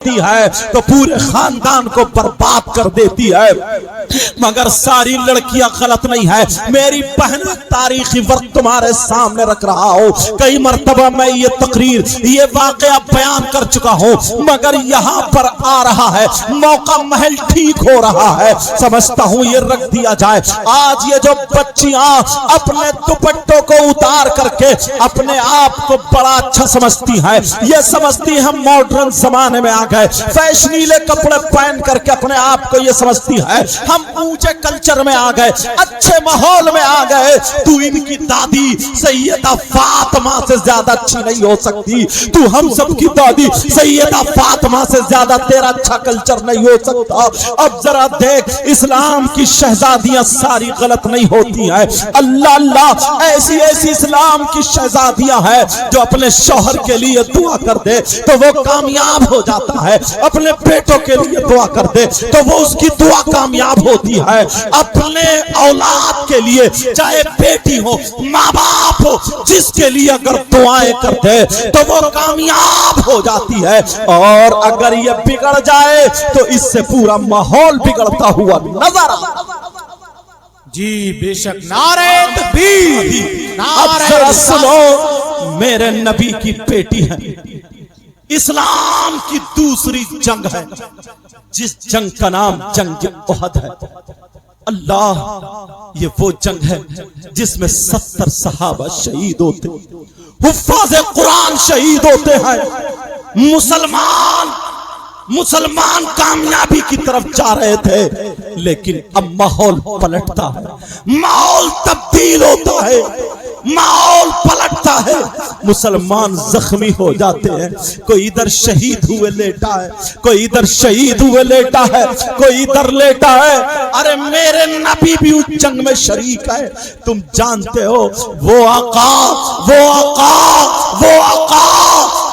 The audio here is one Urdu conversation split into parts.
ہے تو پورے خاندان کو برباد کر دیتی ہے، مگر ساری لڑکیاں غلط نہیں ہے۔ میری بہن تاریخی وقت تمہارے سامنے رکھ رہا ہوں، کئی مرتبہ میں یہ تقریر یہ واقعہ بیان کر چکا ہوں، مگر یہاں پر آ رہا ہے موقع محل ٹھیک ہو رہا ہے، سمجھتا ہوں یہ رکھ دیا جائے۔ آج یہ جو بچیاں اپنے دوپٹوں کو اتار کر کے اپنے آپ کو بڑا اچھا سمجھتی ہیں، یہ سمجھتی ہیں ماڈرن زمانے میں آ گئے، فیشنیلے کپڑے پہن کر کے اپنے آپ کو یہ سمجھتی ہے ہم اونچے کلچر میں آ گئے، اچھے ماحول میں آ گئے۔ تو ان کی دادی سیدہ فاطمہ سے زیادہ اچھی نہیں ہو سکتی، تو ہم سب کی دادی سیدہ فاطمہ سے زیادہ تیرا اچھا کلچر نہیں ہو سکتا۔ اب ذرا دیکھ، اسلام کی شہزادیاں ساری غلط نہیں ہوتی ہیں، اللہ اللہ ایسی ایسی اسلام کی شہزادیاں ہیں جو اپنے شوہر کے لیے دعا کر دے تو وہ کامیاب ہو جاتا ہے، اپنے بیٹوں کے لیے دعا کر دے تو وہ اس کی دعا کامیاب ہوتی ہے، اپنے اولاد کے لیے چاہے بیٹی ہو ماں باپ ہو جس کے لیے اگر دعائیں کر دے تو وہ کامیاب ہو جاتی ہے، اور اگر یہ بگڑ جائے تو اس سے پورا ماحول بگڑتا ہوا نظر آتا۔ جی بے شک، نعرہ تکبیر، اب ذرا سنو، میرے نبی کی بیٹی ہے، اسلام کی دوسری جنگ ہے جس جنگ کا نام جنگ احد ہے۔ اللہ، یہ وہ جنگ ہے جس میں 70 صحابہ شہید ہوتے، حفاظ قرآن شہید ہوتے ہیں، مسلمان کامیابی کی طرف جا رہے تھے، لیکن اب ماحول پلٹتا ہے، ماحول تبدیل ہوتا ہے، ماحول پلٹتا ہے، مسلمان زخمی ہو جاتے ہیں، کوئی ادھر شہید ہوئے لیٹا ہے، کوئی ادھر شہید ہوئے لیٹا ہے، کوئی ادھر لیٹا ہے۔ ارے میرے نبی بھی اس جنگ میں شریک ہے، تم جانتے ہو وہ آقا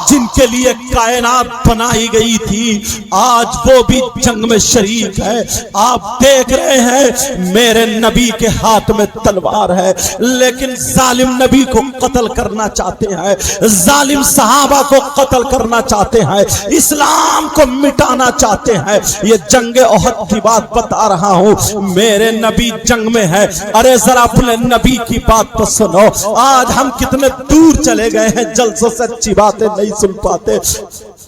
جن کے لیے کائنات بنائی گئی تھی آج وہ بھی جنگ میں شریک ہے۔ آپ دیکھ رہے ہیں میرے نبی کے ہاتھ میں تلوار ہے، لیکن ظالم نبی کو قتل کرنا چاہتے ہیں، ظالم صحابہ کو قتل کرنا چاہتے ہیں، اسلام کو مٹانا چاہتے ہیں۔ یہ جنگ احد کی بات بتا رہا ہوں، میرے نبی جنگ میں ہے۔ ارے ذرا اپنے نبی کی بات تو سنو، آج ہم کتنے دور چلے گئے ہیں، جلسوں سے اچھی باتیں نہیں سن پاتے۔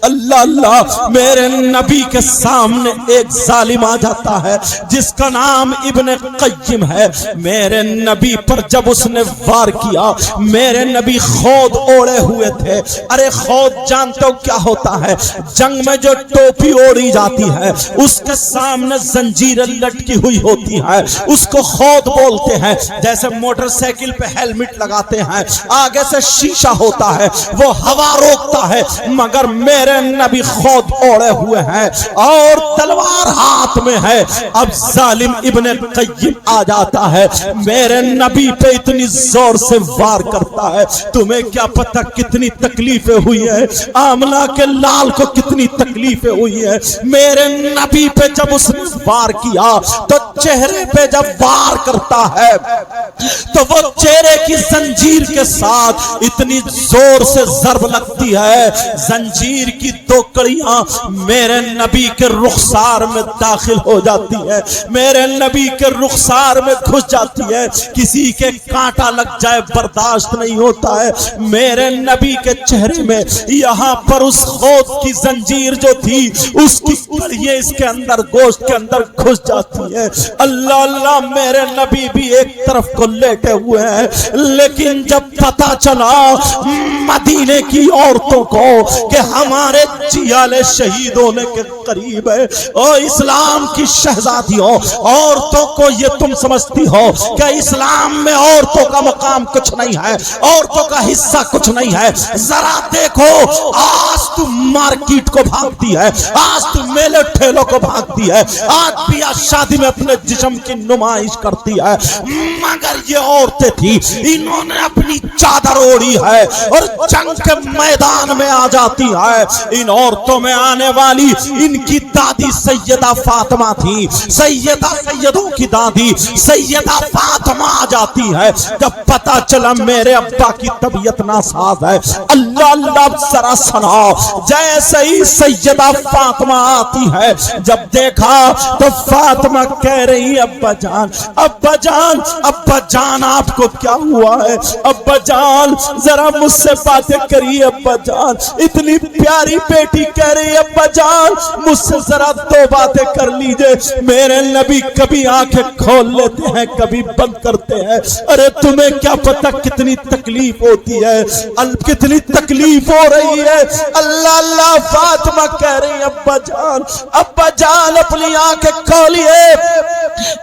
اللہ اللہ، میرے نبی کے سامنے ایک ظالم آ جاتا ہے جس کا نام ابن قیم ہے۔ میرے نبی پر جب اس نے وار کیا، میرے نبی خود اوڑے ہوئے تھے۔ ارے خود جانتے ہو کیا ہوتا ہے؟ جنگ میں جو ٹوپی اوڑی جاتی ہے اس کے سامنے زنجیریں لٹکی ہوئی ہوتی ہے، اس کو خود بولتے ہیں۔ جیسے موٹر سائیکل پہ ہیلمٹ لگاتے ہیں، آگے سے شیشہ ہوتا ہے، وہ ہوا روکتا ہے، مگر میرے نبی خود اوڑے ہوئے ہیں اور تلوار ہاتھ میں ہے۔ اب ظالم ابن قیم آ جاتا ہے، میرے نبی پہ اتنی زور سے وار کرتا ہے، تمہیں کیا پتہ کتنی تکلیفیں ہوئی ہیں، آمنہ کے لال کو کتنی تکلیفیں ہوئی ہیں۔ میرے نبی پہ جب اس نے وار کیا تو چہرے پہ جب وار کرتا ہے تو وہ چہرے کی زنجیر کے ساتھ اتنی زور سے ضرب لگتی ہے، زنجیر کی دو کڑیاں میرے نبی کے رخسار میں داخل ہو جاتی ہے، میرے نبی کے رخسار میں گھس جاتی ہے، کسی کے کانٹا لگ جائے برداشت نہیں ہوتا ہے۔ میرے نبی کے چہرے میں یہاں پر اس خود کی زنجیر جو تھی اس کی کڑیاں اس کے اندر گوشت کے اندر گھس جاتی ہے۔ اللہ اللہ، میرے نبی بھی ایک طرف کو لیٹے ہوئے ہیں، لیکن جب پتہ چلا مدینے کی عورتوں کو کہ ہمارے جیال شہید ہونے کے قریب ہے، اور اسلام کی شہزادیوں عورتوں کو یہ تم سمجھتی ہو کہ اسلام میں عورتوں کا مقام کچھ نہیں ہے، عورتوں کا حصہ کچھ نہیں ہے، ذرا دیکھو آج تم مارکیٹ کو بھاگتی ہے، آج تم میلے ٹھیلوں کو بھاگتی ہے، آج بیاہ شادی میں اپنے اپنے جسم کی نمائش کرتی ہے، مگر یہ عورتیں تھی، انہوں نے اپنی چادر اوڑھی ہے اور جنگ کے میدان میں آ جاتی ہے۔ ان عورتوں میں آنے والی ان کی دادی سیدہ فاطمہ تھی، سیدوں کی دادی سیدہ فاطمہ آ جاتی ہے۔ جب پتا چلا میرے ابا کی طبیعت ناساز ہے، اللہ اللہ ذرا سناؤ، جیسے ہی سیدہ فاطمہ آتی ہے، جب دیکھا تو فاطمہ کہہ رہی ابا جان، ابا جان، ابا جان آپ کو کیا ہوا ہے؟ ابا جان ذرا مجھ سے باتیں کریے، ابا جان اتنی پیاری بیٹی کہہ رہی ابا جان مجھ سے ذرا دو باتیں کر لیجئے۔ میرے نبی کبھی آنکھیں کھول لیتے ہیں کبھی بند کرتے ہیں، ارے تمہیں کیا پتا کتنی تکلیف ہوتی ہے، کتنی تکلیف ہو رہی ہے۔ اللہ اللہ فاطمہ کہہ رہی ابا جان اپنی آنکھیں کھولیے۔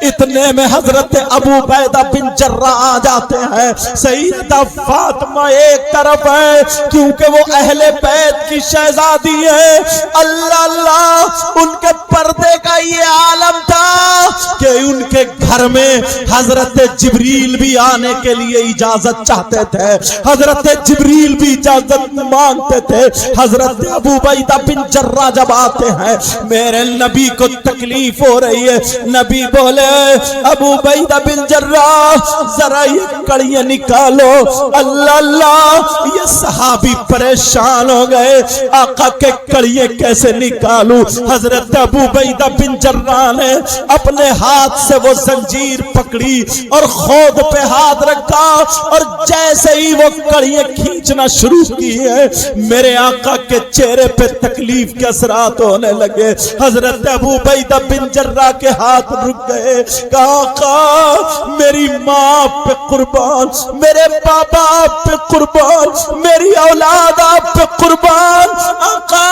اتنے میں حضرت ابو عبیدہ بن جراح آ جاتے ہیں۔ سیدہ فاطمہ ایک طرف ہے کیونکہ وہ اہل بیت کی شہزادی ہے، اللہ اللہ ان کے پردے کا یہ عالم تھا کہ ان کے گھر میں حضرت جبریل بھی آنے کے لیے اجازت چاہتے تھے، حضرت جبریل بھی اجازت مانگتے تھے۔ حضرت ابو عبیدہ بن جراح جب آتے ہیں، میرے نبی کو تکلیف ہو رہی ہے، نبی بولے ابو عبیدہ بن جراح ذرا یہ کڑیاں نکالو۔ اللہ اللہ یہ صحابی پریشان ہو گئے، آقا کے کڑیاں کیسے نکالوں؟ حضرت ابو عبیدہ بن جراح نے اپنے ہاتھ سے وہ زنجیر پکڑی اور خود پہ ہاتھ رکھا اور جیسے ہی وہ کڑیاں کھینچنا شروع کی ہے، میرے آقا کے چہرے پہ تکلیف کے اثرات ہونے لگے۔ حضرت ابو عبیدہ بن جراح کے ہاتھ رک گئے، کہا آقا میری ماں پہ قربان، میرے بابا پہ قربان، میری اولاد آپ پہ قربان، آقا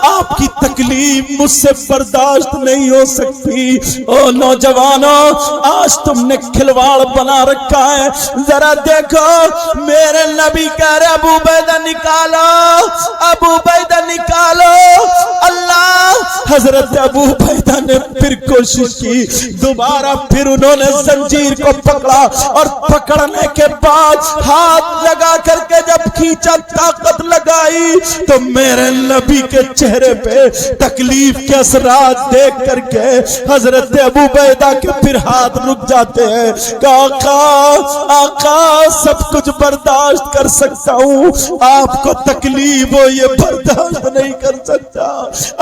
آپ کی تکلیف مجھ سے برداشت نہیں ہو سکتی۔ او نوجوانوں آج تم نے کھلواڑ بنا رکھا ہے، ذرا دیکھو میرے نبی کہہ رہے ابو عبیدہ نکالو، ابو عبیدہ نکالو۔ اللہ حضرت ابو عبیدہ نے پھر کوشش کی، دوبارہ پھر انہوں نے زنجیر کو پکڑا اور پکڑنے کے بعد ہاتھ لگا کر کے جب کھینچا، طاقت لگائی تو میرے نبی کے چہرے پہ تکلیف کے اثرات دیکھ کر کے حضرت ابو عبیدہ کے پھر ہاتھ رک جاتے ہیں کہ آقا سب کچھ برداشت کر سکتا ہوں، آپ کو تکلیف ہو یہ برداشت نہیں کر سکتا۔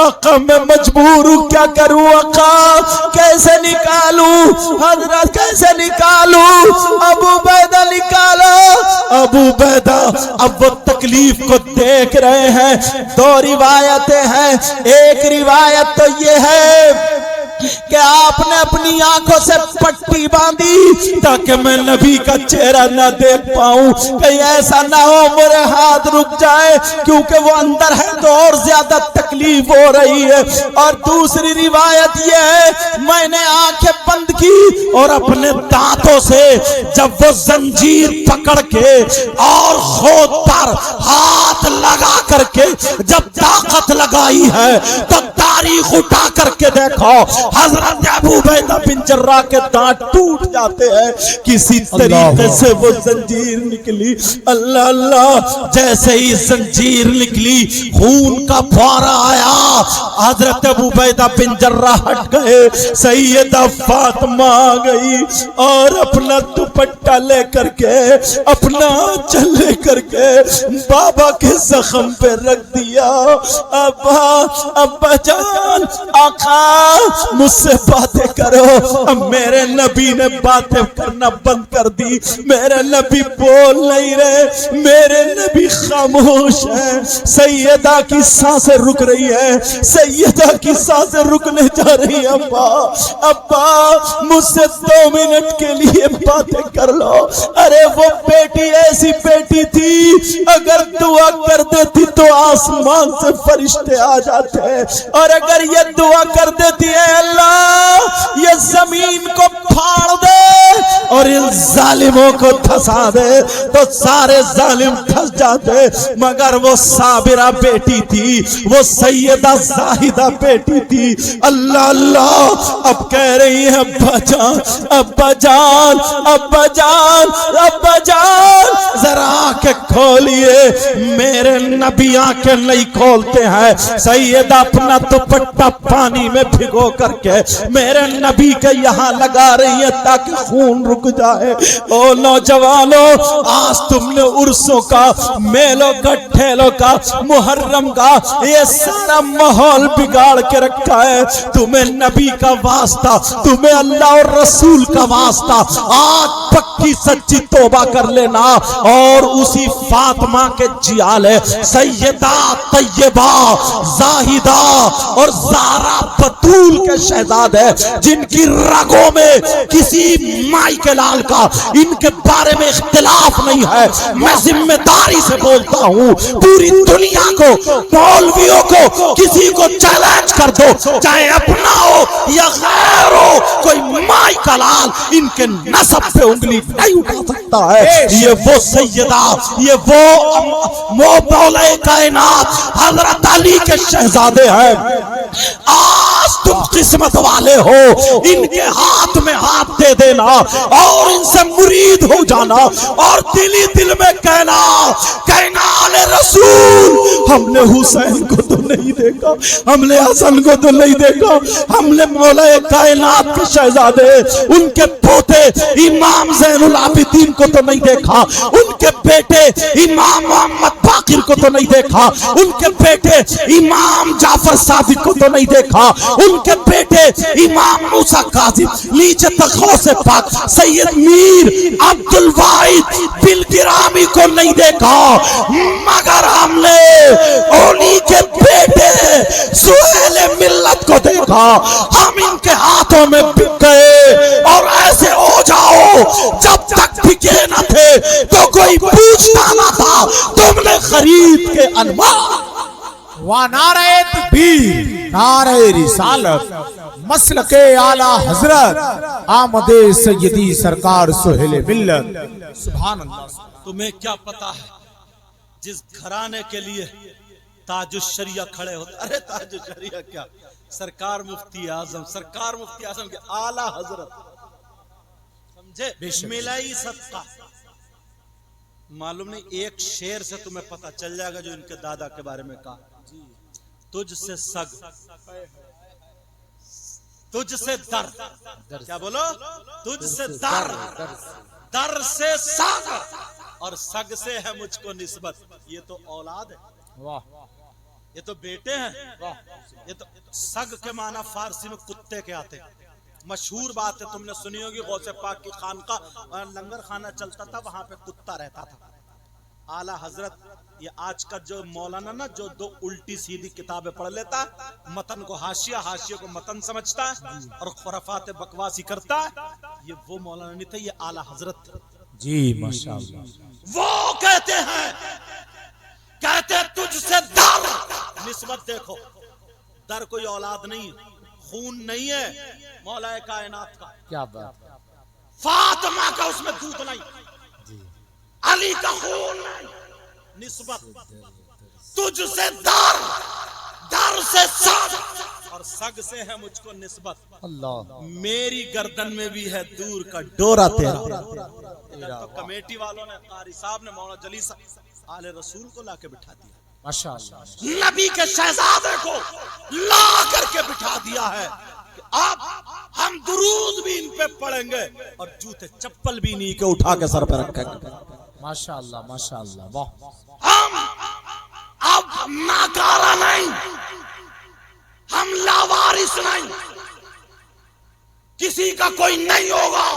آقا میں مجبور ہوں، کیا کروں آقا؟ کیسے نکالوں حضرت، کیسے نکالوں؟ ابو عبیدہ نکالو۔ ابو عبیدہ اب وہ تکلیف کو دیکھ رہے ہیں۔ دو روایتیں ہیں، ایک روایت تو یہ ہے کہ آپ نے اپنی آنکھوں سے پٹی باندھی تاکہ میں نبی کا چہرہ نہ دیکھ پاؤں، کہیں ایسا نہ ہو میرے ہاتھ رک جائے کیونکہ وہ اندر ہے تو اور زیادہ تکلیف ہو رہی ہے۔ اور دوسری روایت یہ ہے میں نے آنکھیں بند کی اور اپنے دانتوں سے جب وہ زنجیر پکڑ کے اور خود پر ہاتھ لگا کر کے جب طاقت لگائی ہے تو تاریخ اٹھا کر کے دیکھو حضرت ابو عبیدہ بن جراح کے دانت ٹوٹ جاتے ہیں، کسی طریقے سے وہ زنجیر نکلی۔ اللہ اللہ جیسے ہی زنجیر نکلی خون کا فوارہ آیا، حضرت ابو عبیدہ بن جراح ہٹ گئے، سیدہ فاطمہ آ گئی اور اپنا دوپٹہ لے کر کے اپنا آنچل لے کر کے بابا کے زخم پہ رکھ دیا۔ ابا جان، آقا مجھ سے باتیں کرو۔ اب میرے نبی نے باتیں کرنا بند کر دی، میرے نبی بول نہیں رہے، میرے نبی خاموش ہیں۔ سیدہ کی سانسیں رک رہی ہے، سیدہ کی سانسیں رکنے جا رہی ہے۔ ابا مجھ سے 2 منٹ کے لیے باتیں کر لو۔ ارے وہ بیٹی ایسی بیٹی تھی، اگر دعا کر دیتی تو آسمان سے فرشتے آ جاتے ہیں، اور اگر یہ دعا کر دیتی ہے اللہ یہ زمین کو پھاڑ دے اور ان ظالموں کو دھسا دے تو سارے ظالم دھس جاتے، مگر وہ صابرہ بیٹی تھی، وہ سیدہ زاہدہ بیٹی تھی. اللہ اللہ اب کہہ رہی ہے ابا جان ابا جان ابا جان ابا جان ذرا آنکھیں کھولیے. میرے نبی آنکھیں نہیں کھولتے ہیں. سیدہ اپنا دوپٹہ پانی میں بھگو کر کے میرے نبی کے یہاں لگا رہی ہے تاکہ خون رک جائے. او نوجوانوں آج تم نے عرسوں کا میلوں کا ٹھیلوں کا محرم کا یہ سارا ماحول بگاڑ کے رکھا ہے. تمہیں نبی کا واسطہ تمہیں اللہ اور رسول کا واسطہ آج پکی سچی توبہ کر لینا اور اسی فاطمہ کے جیال ہے سیدہ طیبہ زاہدہ اور زہرا بطول کے شہزادے جن کی رگوں میں کسی مائی کے لال کا ان کے بارے میں اختلاف نہیں ہے. میں ذمہ داری سے بولتا ہوں پوری دنیا کو مولویوں کو کسی کو چیلنج کر دو چاہے اپنا ہو یا غیر ہو کوئی مائی کا لال ان کے نسب پہ انگلی نہیں اٹھا سکتا ہے. یہ وہ سیدہ یہ وہ مولا کائنات حضرت علی کے شہزادے ہیں. آج تم قسمت والے ہو ان کے ہاتھ میں ہاتھ دے دینا اور ان سے مرید ہو جانا اور دل ہی دل میں کہنا رسول ہم نے حسین کو تو نہیں دیکھا ہم نے حسن کو تو نہیں دیکھا ہم نے مولا کائنات کے شہزادے ان کے پوتے امام زین العابدین کو تو نہیں دیکھا ان کے بیٹے امام محمد باقر کو تو نہیں دیکھا ان کے بیٹے امام جعفر صادق کو تو نہیں دیکھا ان کے بیٹے امام موسیٰ کاظم نیچے تخو سے پاک سید میر عبد الواحد بالگرامی کو نہیں دیکھا مگر ہم نے اولی کے بیٹے سہیل ملت کو دیکھا. ہم ان کے ہاتھوں میں بک گئے اور ایسے ہو جاؤ جب تک بکے نہ تھے تو کوئی پوچھتا نہ تھا تم نے خرید کے انوار. وہ نعرہ تکبیر نعرہ رسالت مسلک اعلی حضرت آمد سیدی سرکار سہیل ملت. سبحان اللہ. تمہیں کیا پتا ہے جس گھرانے کے لیے تاج الشریعہ کھڑے ہوتے ارے تاج الشریعہ کیا سرکار مفتی اعظم کے اعلی حضرت سمجھے ملائی صدقہ. معلوم نہیں ایک شعر سے تمہیں پتا چل جائے گا جو ان کے دادا کے بارے میں کہا تجھ سے سگ تجھ سے در کیا بولو تجھ سے در سے سگ اور سگ سے ہے مجھ کو نسبت. یہ تو اولاد ہے یہ تو بیٹے ہیں. یہ تو سگ کے معنی فارسی میں کتے کے آتے ہیں. مشہور بات ہے تم نے سنی ہوگی غوث پاک کی خانقاہ لنگر خانہ چلتا تھا وہاں پہ کتا رہتا تھا. اعلیٰ حضرت یہ آج کا جو مولانا نا جو دو الٹی سیدھی کتابیں پڑھ لیتا متن کو حاشیہ کو متن سمجھتا ہے اور خرافات بکواسی کرتا ہے یہ وہ مولانا نہیں تھا یہ اعلیٰ حضرت جی ماشاءاللہ. وہ کہتے ہیں تجھ سے در نسبت دیکھو در کوئی اولاد نہیں خون نہیں ہے مولا کائنات کا. کیا بات فاطمہ کا اس میں دودھ نہیں علی کا خون نہیں نسبت تجھ سے در سے سگ اور سگ سے ہے مجھ کو نسبت. اللہ میری گردن میں بھی ہے دور کا ڈورا تیرا. تو کمیٹی والوں نے قاری صاحب نے مولانا جلی صاحب آل رسول کو لا کے بٹھا دیا ماشاءاللہ. نبی کے شہزادے کو لا کر کے بٹھا دیا ہے کہ اب ہم درود بھی ان پہ پڑھیں گے اور جوتے چپل بھی نہیں کے اٹھا کے سر پہ رکھیں گے. ماشاءاللہ ماشاءاللہ. واہ ہم اب ناکارہ نہیں ہم لاوارث نہیں کسی کا کوئی نہیں ہوگا.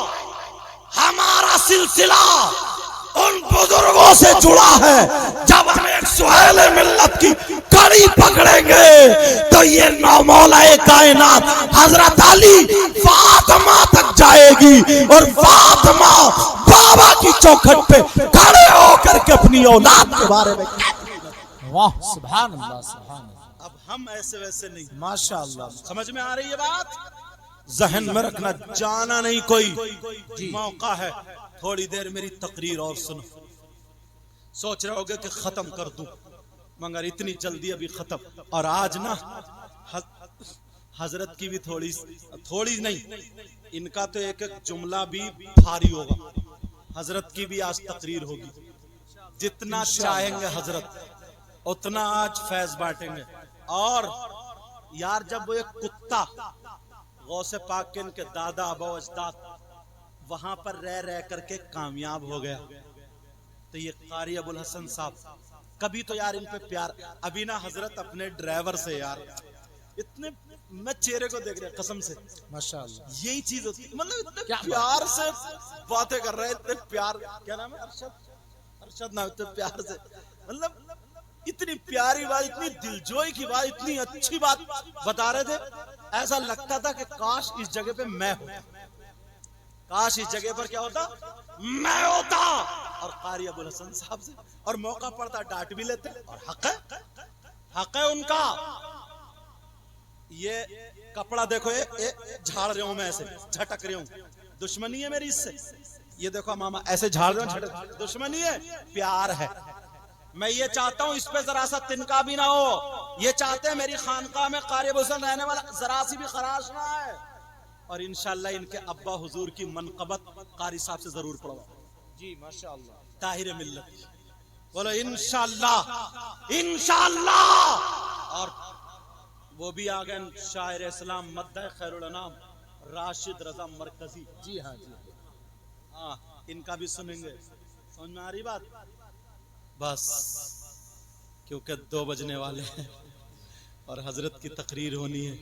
ہمارا سلسلہ ان بزرگوں سے جڑا ہے. جب ہم ایک سہیل ملت کی کڑی پکڑیں گے تو یہ نو مولا کائنات حضرت علی فاطمہ تک جائے گی اور فاطمہ بابا کی چوکھٹ پہ کھڑے ہو کر کے اپنی اولاد کے بارے میں. واہ سبحان اللہ سبحان اللہ. اب ہم ایسے ویسے نہیں. ماشاءاللہ. سمجھ میں آ رہی ہے بات؟ ذہن میں رکھنا جانا نہیں کوئی موقع ہے تھوڑی دیر میری تقریر اور سنو. سوچ رہے ہوگے کہ ختم کر دوں مگر اتنی جلدی ابھی ختم. اور آج نا حضرت کی بھی تھوڑی نہیں، ان کا تو ایک ایک جملہ بھی بھاری ہوگا. حضرت کی بھی آج تقریر ہوگی. جتنا چاہیں گے حضرت اتنا آج فیض بانٹیں گے. اور یار جب وہ ایک کتا غوث پاک کے ان کے دادا ابا و اجداد وہاں پر رہ کر کے کامیاب ہو گیا، تو یہ قاری ابو الحسن صاحب کبھی تو یار ان پہ پیار. ابھی نا حضرت اپنے ڈرائیور سے یار اتنے، میں چہرے کو دیکھ رہا قسم سے ماشاءاللہ. یہی چیز ہوتی ہے، مطلب اتنے پیار سے باتیں کر رہے ہیں، اتنے پیار. کیا نام ہے؟ ارشد نام. اتنے پیار سے مطلب اتنی پیاری بات، اتنی دلجوئی کی بات، اتنی اچھی بات بتا رہے تھے. ایسا لگتا تھا کہ کاش اس جگہ پہ میں ہوتا، کاش اس جگہ پر کیا ہوتا، میں ہوتا. اور قاری ابو الحسن صاحب سے اور موقع پڑتا ڈانٹ بھی لیتے، اور حق ہے ان کا. یہ کپڑا دیکھو، جھاڑ رہا ہوں میں، ایسے جھٹک رہا ہوں، دشمنی ہے میری اس سے. یہ دیکھو ماما ایسے جھاڑ رہا ہوں، دشمنی ہے، پیار ہے. میں یہ چاہتا ہوں اس پہ ذرا سا تنکا بھی نہ ہو. یہ چاہتے ہیں میری خانقاہ میں قاری ابو الحسن رہنے والا ذرا سی بھی خراش نہ ہے. اور انشاءاللہ ان کے ابا حضور کی منقبت قاری صاحب سے ضرور پڑھوا. جی ماشاءاللہ. طاہر ملت بولو انشاءاللہ. اور وہ بھی آ گئے شاعر اسلام مدح خیر الانام راشد رضا مرکزی. جی ہاں جی. ہاں ان کا بھی سنیں گے. سمجھ میں آ رہی بات؟ بس کیونکہ 2 بجنے والے ہیں اور حضرت کی تقریر ہونی ہے.